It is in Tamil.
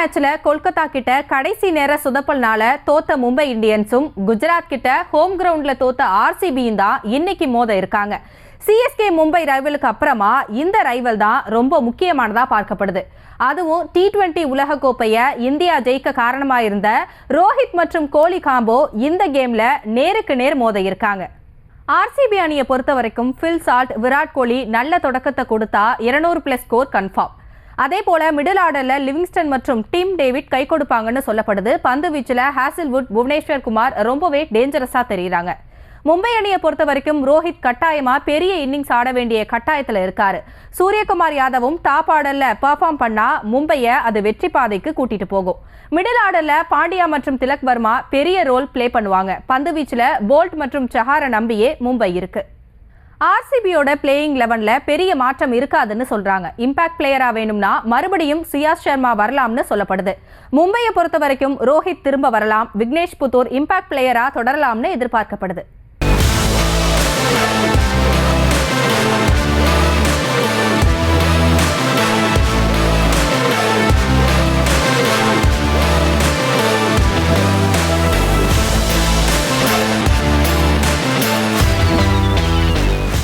மேட்ச்ல கொல்கத்தா கிட்ட கடைசி நேர சுதப்பல்னால தோத்த மும்பை இந்தியன்ஸும் குஜராத் கிட்ட ஹோம் கிரவுண்ட்ல தோத்த ஆர்சிபியும் தான் இன்னைக்கு மோத இருக்காங்க. சிஎஸ்கே மும்பை ரைவலுக்கு அப்புறமா இந்த ரைவல் தான் ரொம்ப முக்கியமானதா பார்க்கப்படுது. அதுவும் T20 உலகக்கோப்பையை இந்தியா ஜெயிக்க காரணமா இருந்த ரோஹித் மற்றும் கோலி காம்போ இந்த கேம்ல நேருக்கு நேர் மோத இருக்காங்க. ஆர்சிபி அணியை பொறுத்த வரைக்கும் ஃபில் சால்ட், விராட் கோலி நல்ல தொடக்கத்தை கொடுத்தா 200+ ஸ்கோர் கன்ஃபார்ம். அதே போல மிடில் ஆர்டர்ல லிவிங்ஸ்டன் மற்றும் டிம் டேவிட் கை கொடுப்பாங்கன்னு சொல்லப்படுது. பந்து வீச்சுல ஹாசில்வுட், புவனேஸ்வர் குமார் ரொம்பவே டேஞ்சரஸா தெரியுறாங்க. மும்பை அணியை பொறுத்த வரைக்கும் ரோஹித் கட்டாயமா பெரிய இன்னிங்ஸ் ஆட வேண்டிய கட்டாயத்துல இருக்காரு. சூரியகுமார் யாதவும் டாப் ஆர்டர்ல பெர்ஃபார்ம் பண்ணா மும்பையை அது வெற்றி பாதைக்கு கூட்டிட்டு போகும். மிடில் ஆர்டர்ல பாண்டியா மற்றும் திலக் வர்மா பெரிய ரோல் பிளே பண்ணுவாங்க. பந்து வீச்சுல போல்ட் மற்றும் சஹாரை நம்பியே மும்பை இருக்கு. ஆர்சிபியோட பிளேயிங் 11ல பெரிய மாற்றம் இருக்காதுன்னு சொல்றாங்க. இம்பாக்ட் பிளேயரா வேணும்னா மறுபடியும் சியாஸ் சர்மா வரலாம்னு சொல்லப்படுது. மும்பையை பொறுத்த வரைக்கும் ரோஹித் திரும்ப வரலாம். விக்னேஷ் புத்தூர் இம்பாக்ட் பிளேயரா தொடரலாம்னு எதிர்பார்க்கப்படுது.